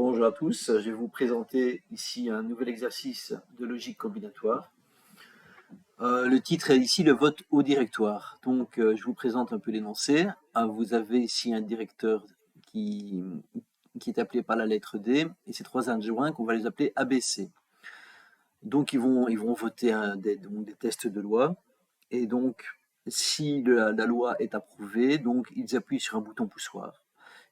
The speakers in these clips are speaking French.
Bonjour à tous, je vais vous présenter ici un nouvel exercice de logique combinatoire. Le titre est ici le vote au directoire. Donc je vous présente un peu l'énoncé. Vous avez ici un directeur qui, qui est appelé par la lettre D et ses trois adjoints qu'on va les appeler ABC. Donc ils vont voter des tests de loi et donc si la loi est approuvée, donc ils appuient sur un bouton poussoir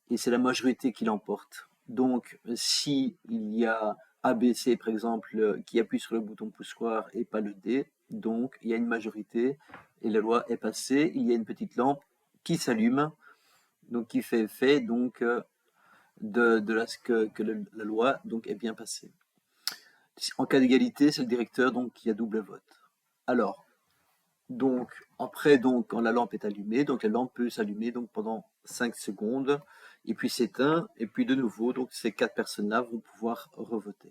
et c'est la majorité qui l'emporte. Donc, si il y a ABC, par exemple, qui appuie sur le bouton poussoir et pas le D, donc il y a une majorité et la loi est passée. Il y a une petite lampe qui s'allume, donc qui fait effet donc que la loi donc est bien passée. En cas d'égalité, c'est le directeur donc qui a double vote. Alors, donc après donc quand la lampe est allumée, donc la lampe peut s'allumer donc pendant 5 secondes et puis s'éteint et puis de nouveau donc ces quatre personnes-là vont pouvoir revoter.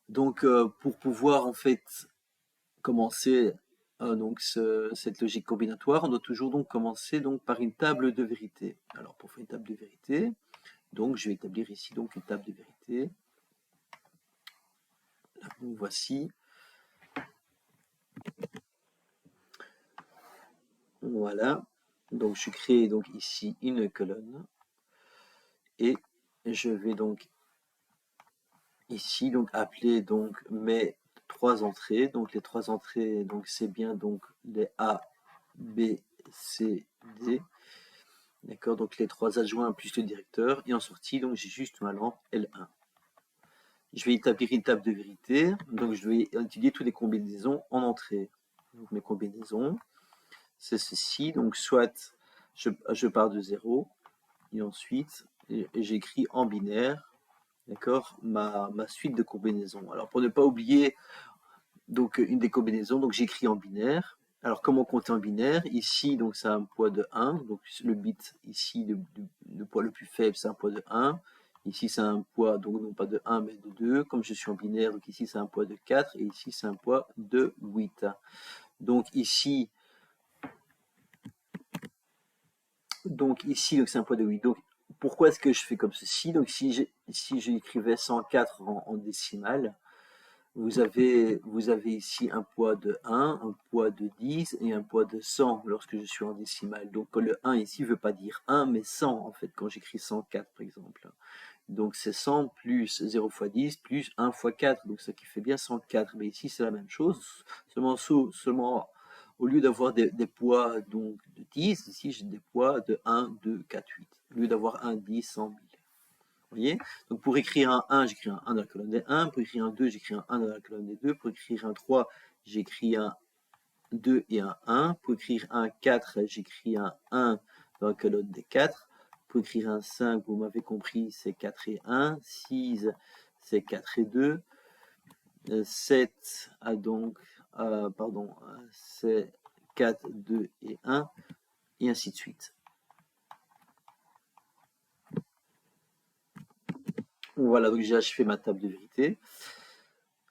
Donc pour pouvoir en fait commencer donc cette logique combinatoire, on doit toujours donc commencer donc par une table de vérité. Alors pour faire une table de vérité, donc je vais établir ici donc une table de vérité. Donc voici. Voilà. Donc je crée donc ici une colonne et je vais donc ici donc appeler donc mes trois entrées. Donc les trois entrées, donc c'est bien donc les A, B, C, D. D'accord, donc les trois adjoints plus le directeur. Et en sortie, donc j'ai juste ma lampe L1. Je vais établir une table de vérité. Donc je vais étudier toutes les combinaisons en entrée. Donc mes combinaisons, c'est ceci. Donc soit je pars de 0 et ensuite j'écris en binaire. D'accord, ma suite de combinaisons. Alors pour ne pas oublier donc une des combinaisons, donc j'écris en binaire. Alors comment compter en binaire? Ici donc ça a un poids de 1, donc le bit ici, le poids le plus faible c'est un poids de 1. Ici c'est un poids donc non pas de 1 mais de 2, comme je suis en binaire, donc ici c'est un poids de 4 et ici c'est un poids de 8. Donc ici donc c'est un poids de 8. Donc pourquoi est-ce que je fais comme ceci? Donc si j'écrivais 104 en décimale, vous avez ici un poids de 1, un poids de 10 et un poids de 100 lorsque je suis en décimale. Donc le 1 ici ne veut pas dire 1, mais 100 en fait, quand j'écris 104 par exemple. Donc c'est 100 plus 0 fois 10 plus 1 fois 4, donc ça qui fait bien 104. Mais ici c'est la même chose, seulement au lieu d'avoir des poids donc, de 10, ici j'ai des poids de 1, 2, 4, 8. Au lieu d'avoir 1, 10, 100, 1000. Vous voyez? Donc pour écrire un 1, j'écris un 1 dans la colonne des 1. Pour écrire un 2, j'écris un 1 dans la colonne des 2. Pour écrire un 3, j'écris un 2 et un 1. Pour écrire un 4, j'écris un 1 dans la colonne des 4. Pour écrire un 5, vous m'avez compris, c'est 4 et 1. 6, c'est 4 et 2. 7 a donc, c'est 4, 2 et 1. Et ainsi de suite. Voilà, donc j'ai achevé ma table de vérité.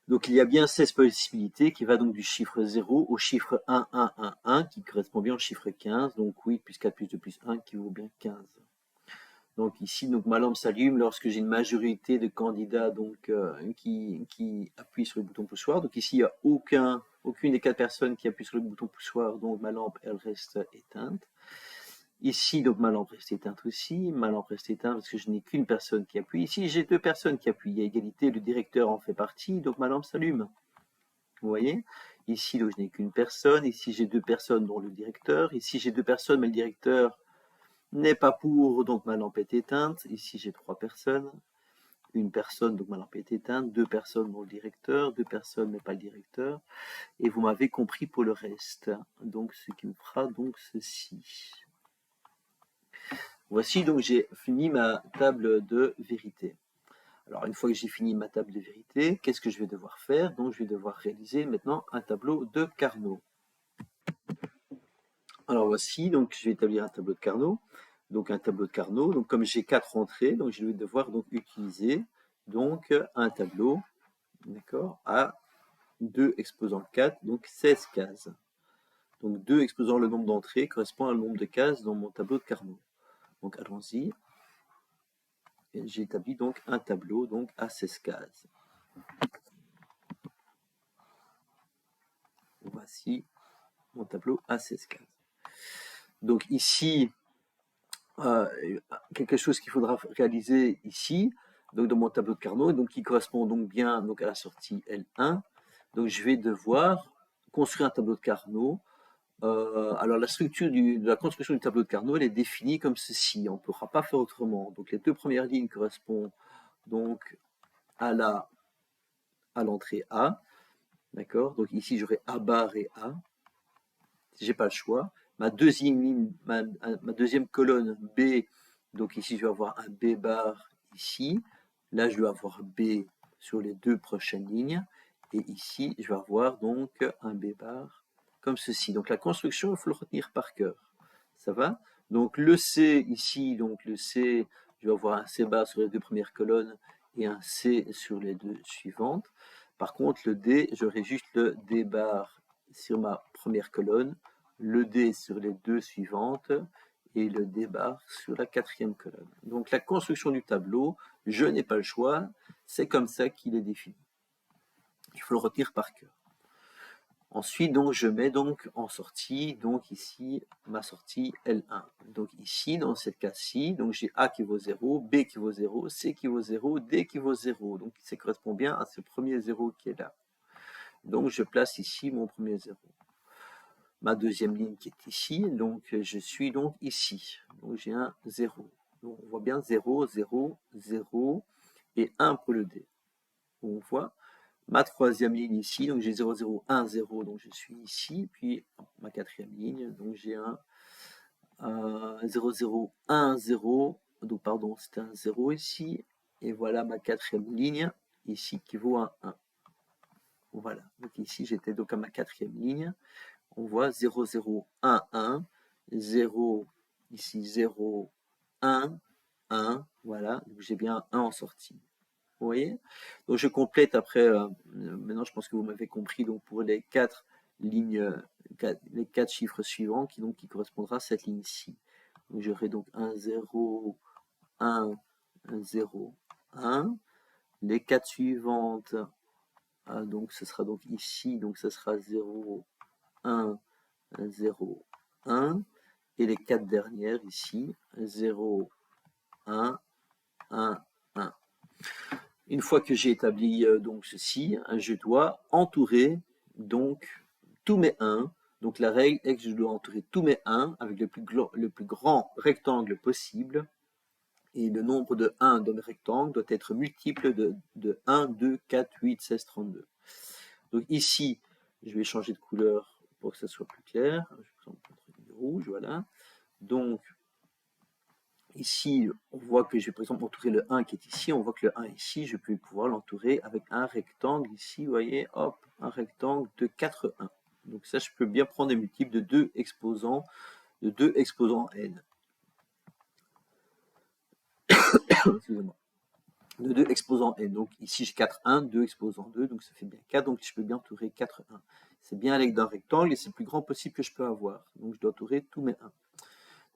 Donc il y a bien 16 possibilités qui va donc du chiffre 0 au chiffre 1, 1, 1, 1 qui correspond bien au chiffre 15. Donc 8 plus 4 plus 2 plus 1 qui vaut bien 15. Donc ici, donc, ma lampe s'allume lorsque j'ai une majorité de candidats donc, qui appuient sur le bouton poussoir. Donc ici, il n'y a aucune des quatre personnes qui appuient sur le bouton poussoir, donc ma lampe elle reste éteinte. Ici, donc ma lampe reste éteinte aussi. Ma lampe reste éteinte parce que je n'ai qu'une personne qui appuie. Ici, j'ai deux personnes qui appuient. Il y a égalité, le directeur en fait partie, donc ma lampe s'allume. Vous voyez? Ici, donc, je n'ai qu'une personne. Ici, j'ai deux personnes, dont le directeur. Ici, j'ai deux personnes, mais le directeur n'est pas pour, donc ma lampe est éteinte. Ici, j'ai trois personnes. Une personne, donc ma lampe est éteinte. Deux personnes, dont le directeur. Deux personnes, mais pas le directeur. Et vous m'avez compris pour le reste. Donc, ce qui me fera donc ceci. Voici donc j'ai fini ma table de vérité. Alors une fois que j'ai fini ma table de vérité, qu'est-ce que je vais devoir faire? Donc je vais devoir réaliser maintenant un tableau de Carnot. Alors voici, donc je vais établir un tableau de Carnot. Donc un tableau de Carnot, donc comme j'ai 4 entrées, donc je vais devoir donc utiliser donc un tableau, d'accord, à 2 exposant 4, donc 16 cases. Donc 2 exposant le nombre d'entrées correspond au nombre de cases dans mon tableau de Carnot. Donc allons-y. j'ai établi donc un tableau donc à 16 cases. Voici mon tableau à 16 cases. Donc ici, quelque chose qu'il faudra réaliser ici, donc dans mon tableau de Carnot, donc qui correspond donc bien donc à la sortie L1. Donc je vais devoir construire un tableau de Carnot. Alors la structure de la construction du tableau de Carnot, elle est définie comme ceci. On ne pourra pas faire autrement. Donc les deux premières lignes correspondent donc à l'entrée A. D'accord. Donc ici j'aurai A bar et A. J'ai pas le choix. Ma deuxième ligne, ma deuxième colonne B, donc ici je vais avoir un B bar ici. Là je vais avoir B sur les deux prochaines lignes. Et ici je vais avoir donc un B bar comme ceci. Donc la construction, il faut le retenir par cœur. Ça va? Donc le C ici, donc le C, je vais avoir un C bar sur les deux premières colonnes et un C sur les deux suivantes. Par contre, le D, j'aurai juste le D bar sur ma première colonne, le D sur les deux suivantes et le D bar sur la quatrième colonne. Donc la construction du tableau, je n'ai pas le choix, c'est comme ça qu'il est défini. Il faut le retenir par cœur. Ensuite, donc, je mets donc en sortie, donc ici, ma sortie L1. Donc ici, dans cette cas-ci, donc j'ai A qui vaut 0, B qui vaut 0, C qui vaut 0, D qui vaut 0. Donc ça correspond bien à ce premier 0 qui est là. Donc je place ici mon premier 0. Ma deuxième ligne qui est ici, donc je suis donc ici. Donc j'ai un 0. Donc on voit bien 0, 0, 0 et 1 pour le D. On voit ma troisième ligne ici, donc j'ai 0, 0, 1, 0, donc je suis ici, puis ma quatrième ligne, donc j'ai un 0, 0, 1, 0, donc pardon, c'est un 0 ici, et voilà ma quatrième ligne, ici, qui vaut un 1. Voilà, donc ici j'étais donc à ma quatrième ligne, on voit 0, 0, 1, 1, 0, ici 0, 1, 1, voilà, donc j'ai bien un 1 en sortie. Vous voyez? Donc je complète après, maintenant je pense que vous m'avez compris, donc pour les quatre lignes, les quatre chiffres suivants qui correspondra à cette ligne-ci. Donc j'aurai donc 1, 0, 1, 0, 1. Les quatre suivantes, donc ce sera donc ici, donc ce sera 0, 1, 0, 1. Et les quatre dernières ici, 0, 1, 1, 1. Une fois que j'ai établi donc ceci, je dois entourer donc tous mes 1. Donc la règle est que je dois entourer tous mes 1 avec le plus grand rectangle possible. Et le nombre de 1 dans le rectangle doit être multiple de 1, 2, 4, 8, 16, 32. Donc ici, je vais changer de couleur pour que ça soit plus clair. Je vais prendre du rouge, voilà. Donc ici, on voit que je vais par exemple entourer le 1 qui est ici, on voit que le 1 ici, je peux pouvoir l'entourer avec un rectangle ici, vous voyez, hop, un rectangle de 4, 1. Donc ça, je peux bien prendre des multiples de 2 exposants n. Excusez-moi. De 2 exposants n. Donc ici, j'ai 4, 1, 2 exposants 2, donc ça fait bien 4, donc je peux bien entourer 4, 1. C'est bien avec d'un rectangle et c'est le plus grand possible que je peux avoir. Donc je dois entourer tous mes 1.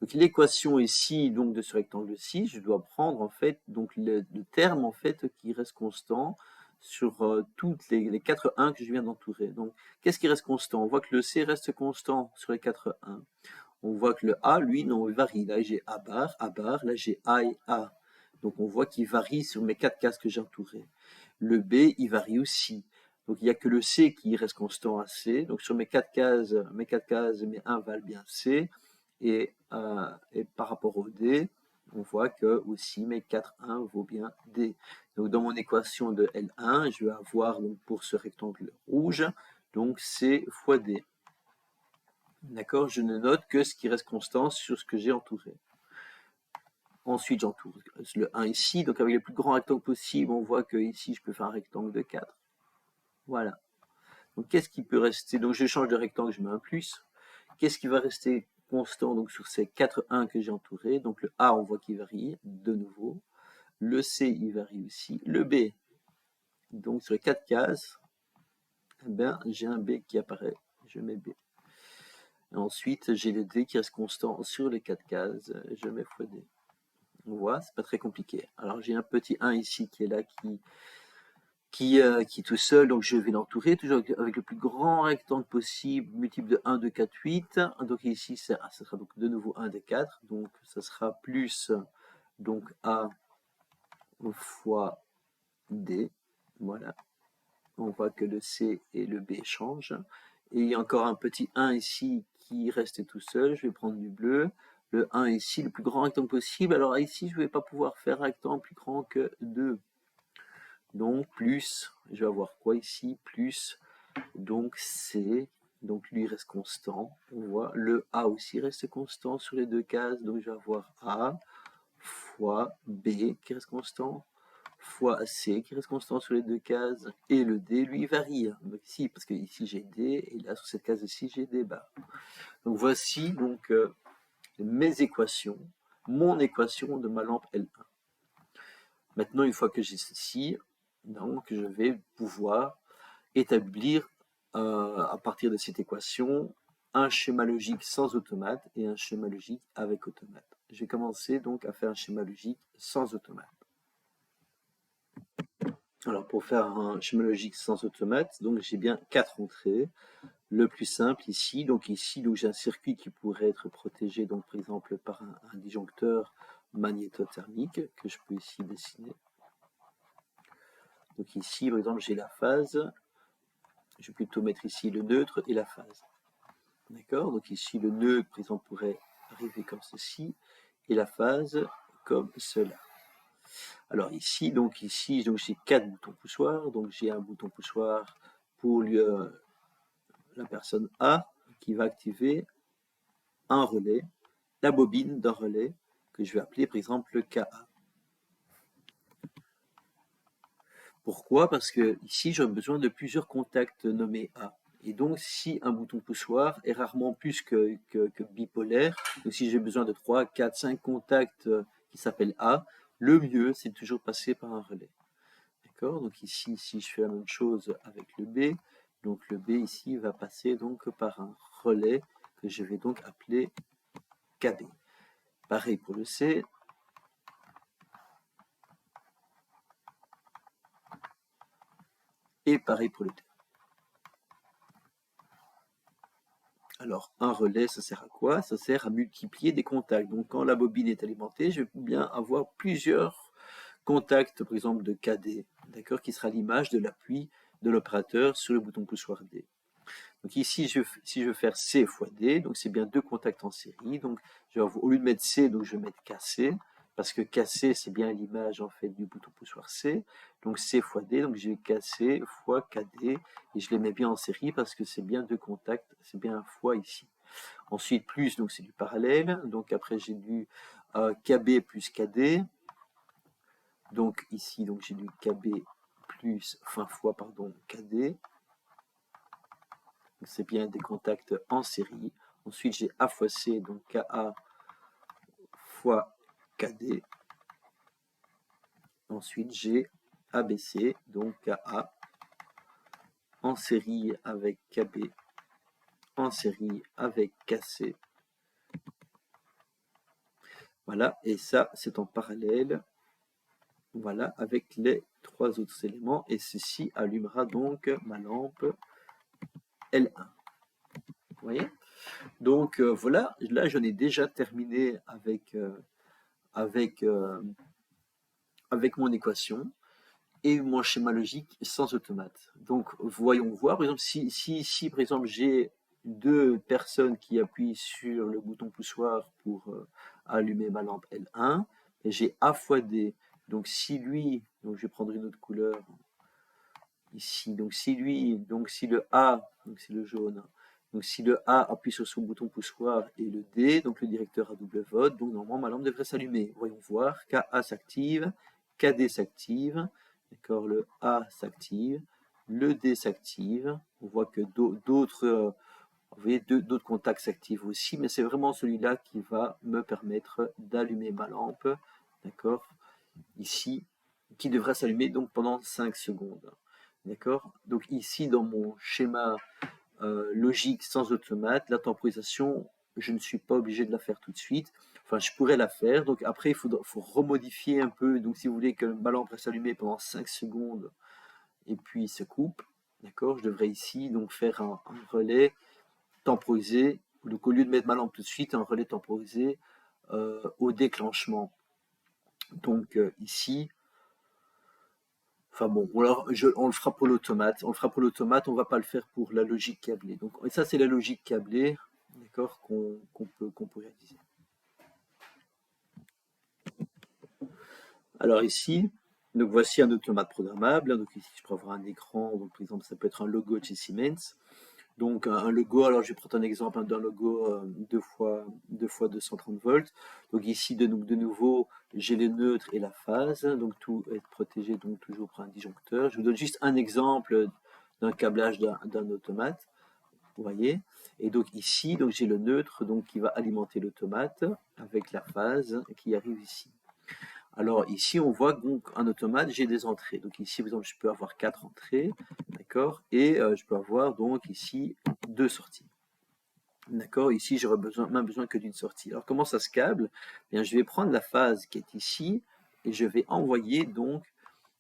Donc l'équation ici donc de ce rectangle-ci, je dois prendre en fait donc le terme en fait qui reste constant sur toutes les 4 1 que je viens d'entourer. Donc qu'est-ce qui reste constant? On voit que le C reste constant sur les 4 1. On voit que le A, lui, non, il varie. Là j'ai A bar, là j'ai A et A. Donc on voit qu'il varie sur mes 4 cases que j'ai entourées. Le B, il varie aussi. Donc il n'y a que le C qui reste constant à C. Donc sur mes 4 cases, mes 1 valent bien C. Et par rapport au D, on voit que aussi mes 4, 1 vaut bien D. Donc dans mon équation de L1, je vais avoir donc pour ce rectangle rouge, donc C fois D. D'accord? Je ne note que ce qui reste constant sur ce que j'ai entouré. Ensuite, j'entoure le 1 ici. Donc avec le plus grand rectangle possible, on voit que ici, je peux faire un rectangle de 4. Voilà. Donc qu'est-ce qui peut rester? Donc je change de rectangle, je mets un plus. Qu'est-ce qui va rester constant donc sur ces 4 1 que j'ai entourés? Donc le A, on voit qu'il varie de nouveau. Le C, il varie aussi. Le B, donc sur les 4 cases, eh ben, j'ai un B qui apparaît. Je mets B. Et ensuite, j'ai le D qui reste constant sur les 4 cases. Je mets fois D. On voit, c'est pas très compliqué. Alors j'ai un petit 1 ici qui est là, qui est tout seul, donc je vais l'entourer, toujours avec le plus grand rectangle possible, multiple de 1, 2, 4, 8. Donc ici, ça sera donc de nouveau 1 des 4, donc ça sera plus donc A fois D, voilà. On voit que le C et le B changent. Et il y a encore un petit 1 ici qui reste tout seul, je vais prendre du bleu. Le 1 ici, le plus grand rectangle possible. Alors ici, je ne vais pas pouvoir faire un rectangle plus grand que 2. Donc plus, je vais avoir quoi ici? Plus, donc C, donc lui reste constant. On voit, le A aussi reste constant sur les deux cases, donc je vais avoir A fois B qui reste constant, fois C qui reste constant sur les deux cases, et le D lui varie. Donc ici, parce que ici j'ai D, et là sur cette case ici j'ai D bar. Donc voici donc mes équations, mon équation de ma lampe L1. Maintenant, une fois que j'ai ceci, donc je vais pouvoir établir à partir de cette équation un schéma logique sans automate et un schéma logique avec automate. Je vais commencer donc à faire un schéma logique sans automate. Alors pour faire un schéma logique sans automate, donc j'ai bien 4 entrées. Le plus simple ici, donc j'ai un circuit qui pourrait être protégé donc par exemple par un disjoncteur magnétothermique que je peux ici dessiner. Donc ici par exemple j'ai la phase, je vais plutôt mettre ici le neutre et la phase. D'accord? Donc ici le neutre par exemple pourrait arriver comme ceci et la phase comme cela. Alors ici donc j'ai 4 boutons poussoirs, donc j'ai un bouton poussoir pour la personne A qui va activer un relais, la bobine d'un relais que je vais appeler par exemple KA. Pourquoi? Parce que ici j'aurai besoin de plusieurs contacts nommés A. Et donc si un bouton poussoir est rarement plus que bipolaire, donc si j'ai besoin de 3, 4, 5 contacts qui s'appellent A, le mieux c'est toujours passer par un relais. D'accord? Donc ici, si je fais la même chose avec le B, donc le B ici va passer donc par un relais que je vais donc appeler KB. Pareil pour le C. Et pareil pour le D. Alors, un relais, ça sert à quoi? Ça sert à multiplier des contacts. Donc, quand la bobine est alimentée, je vais bien avoir plusieurs contacts, par exemple de KD, d'accord, qui sera l'image de l'appui de l'opérateur sur le bouton poussoir D. Donc ici, si je veux faire C fois D, donc c'est bien deux contacts en série. Donc, au lieu de mettre C, donc je vais mettre KC, parce que KC, c'est bien l'image en fait du bouton poussoir C. Donc C fois D, donc j'ai KC fois KD, et je les mets bien en série parce que c'est bien deux contacts, c'est bien un fois ici. Ensuite, plus, donc c'est du parallèle. Donc après, j'ai du KB plus KD. Donc ici, donc j'ai du KB plus, enfin fois, pardon, KD. C'est bien des contacts en série. Ensuite, j'ai A fois C, donc KA fois KD. Ensuite, j'ai ABC, donc KA en série avec KB, en série avec KC. Voilà, et ça, c'est en parallèle. Voilà, avec les trois autres éléments. Et ceci allumera donc ma lampe L1. Vous voyez? Donc voilà, là j'en ai déjà terminé avec, avec mon équation et mon schéma logique sans automate. Donc voyons voir, par exemple, si par exemple j'ai deux personnes qui appuient sur le bouton poussoir pour allumer ma lampe L1, et j'ai A fois D. Donc si lui, donc je vais prendre une autre couleur ici, donc si le A, donc c'est le jaune, donc si le A appuie sur son bouton poussoir et le D, donc le directeur à double vote, donc normalement ma lampe devrait s'allumer. Voyons voir, KA s'active, KD s'active, d'accord, le A s'active, le D s'active, on voit que d'autres d'autres contacts s'activent aussi, mais c'est vraiment celui-là qui va me permettre d'allumer ma lampe, d'accord, ici, qui devra s'allumer donc pendant 5 secondes. D'accord? Donc ici, dans mon schéma logique sans automate, la temporisation, je ne suis pas obligé de la faire tout de suite. enfin, je pourrais la faire. Donc après, il faut remodifier un peu. Donc si vous voulez que ma lampe reste allumée pendant 5 secondes et puis se coupe, d'accord, je devrais ici donc faire un relais temporisé. Donc au lieu de mettre ma lampe tout de suite, un relais temporisé au déclenchement. Donc ici, enfin bon, alors on le fera pour l'automate. On le fera pour l'automate, on va pas le faire pour la logique câblée. Donc et ça c'est la logique câblée, d'accord, qu'on peut réaliser. Alors ici, donc voici un automate programmable. Donc ici, je peux avoir un écran. Donc par exemple, ça peut être un logo de chez Siemens. Donc un logo. Alors je vais prendre un exemple d'un logo 2 x 230 volts. Donc ici, de nouveau, j'ai les neutres et la phase. Donc tout est protégé donc toujours par un disjoncteur. Je vous donne juste un exemple d'un câblage d'un automate. Vous voyez. Et donc ici, donc j'ai le neutre donc qui va alimenter l'automate avec la phase qui arrive ici. Alors ici, on voit donc un automate, j'ai des entrées. Donc ici, par exemple, je peux avoir 4 entrées, d'accord, et je peux avoir donc ici 2 sorties. D'accord, ici, j'aurais même besoin que d'une sortie. Alors comment ça se câble? Bien, je vais prendre la phase qui est ici et je vais envoyer donc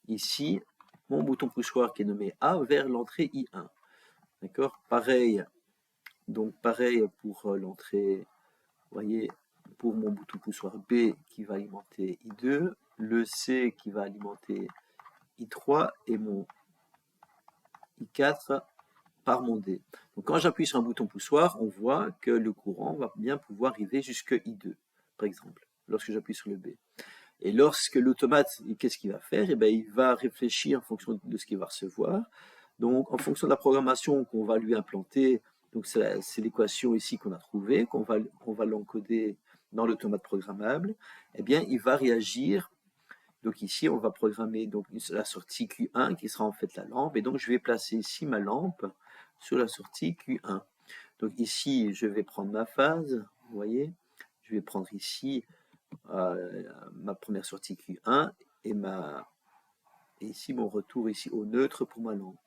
ici mon bouton poussoir qui est nommé A vers l'entrée I1. D'accord, pareil, donc pareil pour l'entrée, vous voyez, pour mon bouton poussoir B qui va alimenter I2, le C qui va alimenter I3 et mon I4 par mon D. Donc quand j'appuie sur un bouton poussoir, on voit que le courant va bien pouvoir arriver jusque I2, par exemple, lorsque j'appuie sur le B. Et lorsque l'automate, qu'est-ce qu'il va faire? Eh bien, il va réfléchir en fonction de ce qu'il va recevoir. Donc, en fonction de la programmation qu'on va lui implanter, donc c'est l'équation ici qu'on a trouvée, qu'on va l'encoder dans l'automate programmable, eh bien, il va réagir. Donc ici, on va programmer donc la sortie Q1 qui sera en fait la lampe. Et donc, je vais placer ici ma lampe sur la sortie Q1. Donc ici, je vais prendre ma phase, vous voyez. Je vais prendre ici ma première sortie Q1 et ici mon retour ici au neutre pour ma lampe.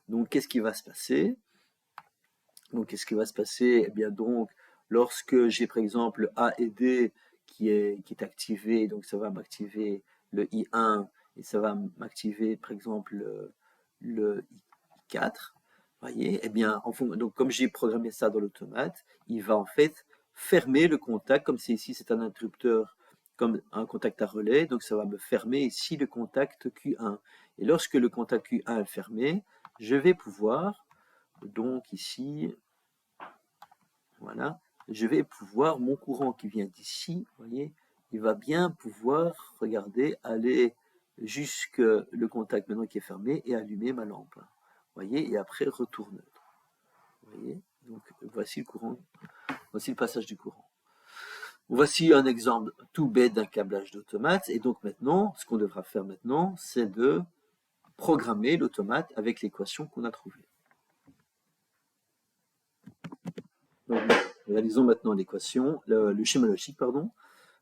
Donc qu'est-ce qui va se passer? Donc qu'est-ce qui va se passer? Eh bien donc lorsque j'ai par exemple A et D qui est activé, donc ça va m'activer le I1 et ça va m'activer par exemple le I4. Voyez, eh bien, donc comme j'ai programmé ça dans l'automate, il va en fait fermer le contact, comme c'est ici, c'est un interrupteur, comme un contact à relais, donc ça va me fermer ici le contact Q1. Et lorsque le contact Q1 est fermé, je vais pouvoir, donc ici, voilà, je vais pouvoir, mon courant qui vient d'ici, voyez, il va bien pouvoir, regardez, aller jusque le contact maintenant qui est fermé et allumer ma lampe. Voyez, et après retour neutre. Voyez, donc voici le courant, voici le passage du courant. Voici un exemple tout bête d'un câblage d'automate. Et donc maintenant, ce qu'on devra faire maintenant, c'est de programmer l'automate avec l'équation qu'on a trouvée. Donc, réalisons maintenant l'équation, le schéma logique, pardon.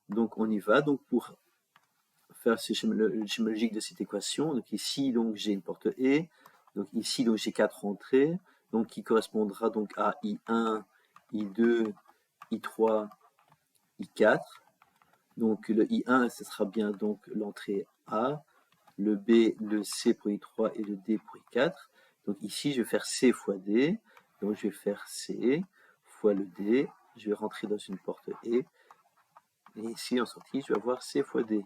Donc on y va. Donc pour faire le schéma logique de cette équation, donc ici donc j'ai une porte E, donc ici donc j'ai 4 entrées, donc qui correspondra donc à I1, I2, I3, I4. Donc le I1, ce sera bien donc l'entrée A, le B, le C pour I3 et le D pour I4. Donc ici, je vais faire C fois D. Donc je vais faire C fois le D. Je vais rentrer dans une porte E. Et ici, en sortie, je vais avoir C fois D.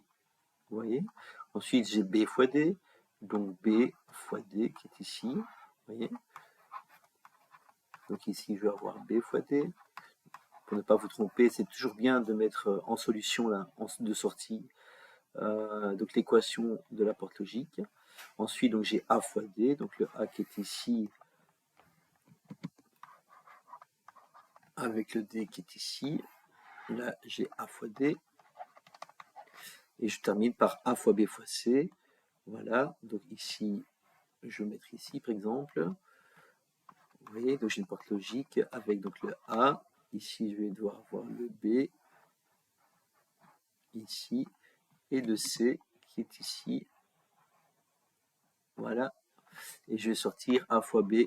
Vous voyez? Ensuite, j'ai B fois D. Donc B fois D qui est ici. Vous voyez? Donc ici, je vais avoir B fois D. Pour ne pas vous tromper, c'est toujours bien de mettre en solution là, de sortie donc l'équation de la porte logique. Ensuite, donc j'ai A fois D, donc le A qui est ici avec le D qui est ici. Là, j'ai A fois D. Et je termine par A fois B fois C. Voilà, donc ici, je vais mettre ici, par exemple. Vous voyez, donc j'ai une porte logique avec donc le A. Ici, je vais devoir avoir le B. Ici. Et le C qui est ici. Voilà. Et je vais sortir A fois B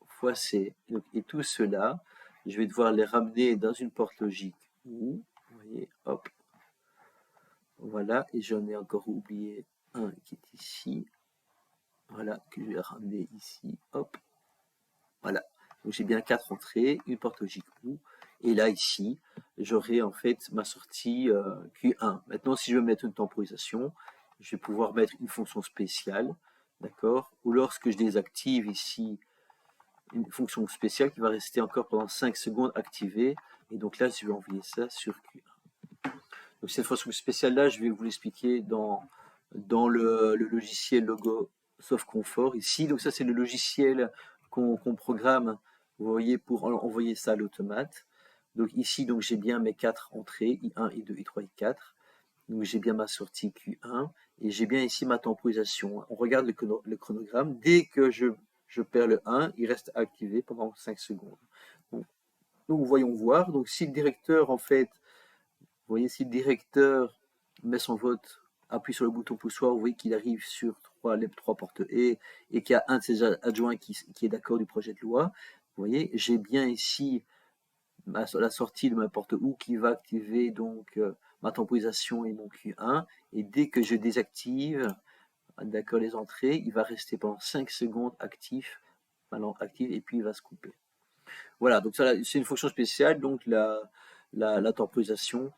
fois C. Donc, et tout cela, je vais devoir les ramener dans une porte logique où, vous Et hop, voilà, et j'en ai encore oublié un qui est ici, voilà, que je vais ramener ici, hop, voilà. Donc j'ai bien 4 entrées, une porte logique OU, et là ici, j'aurai en fait ma sortie Q1. Maintenant, si je veux mettre une temporisation, je vais pouvoir mettre une fonction spéciale, d'accord, ou lorsque je désactive ici une fonction spéciale qui va rester encore pendant 5 secondes activée, et donc là, je vais envoyer ça sur Q1. Donc cette fonction spéciale-là, je vais vous l'expliquer dans le logiciel Logo Soft Confort ici. Donc ça, c'est le logiciel qu'on programme, vous voyez, pour envoyer ça à l'automate. Donc ici, donc j'ai bien mes 4 entrées, I1, I2, I3, I4. Donc j'ai bien ma sortie Q1 et j'ai bien ici ma temporisation. On regarde le chronogramme. Dès que je perds le 1, il reste activé pendant 5 secondes. Donc voyons voir. Donc si le directeur, en fait, vous voyez, si le directeur met son vote, appuie sur le bouton poussoir, vous voyez qu'il arrive sur les 3 portes et qu'il y a un de ses adjoints qui est d'accord du projet de loi. Vous voyez, j'ai bien ici la sortie de ma porte OU qui va activer donc ma temporisation et mon Q1. Et dès que je désactive, d'accord, les entrées, il va rester pendant 5 secondes actif, et puis il va se couper. Voilà, donc ça, c'est une fonction spéciale, donc la temporisation.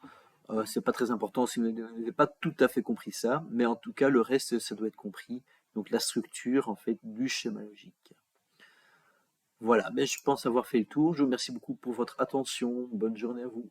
C'est pas très important si vous n'avez pas tout à fait compris ça, mais en tout cas, le reste, ça doit être compris. Donc la structure, en fait, du schéma logique. Voilà, mais je pense avoir fait le tour. Je vous remercie beaucoup pour votre attention. Bonne journée à vous.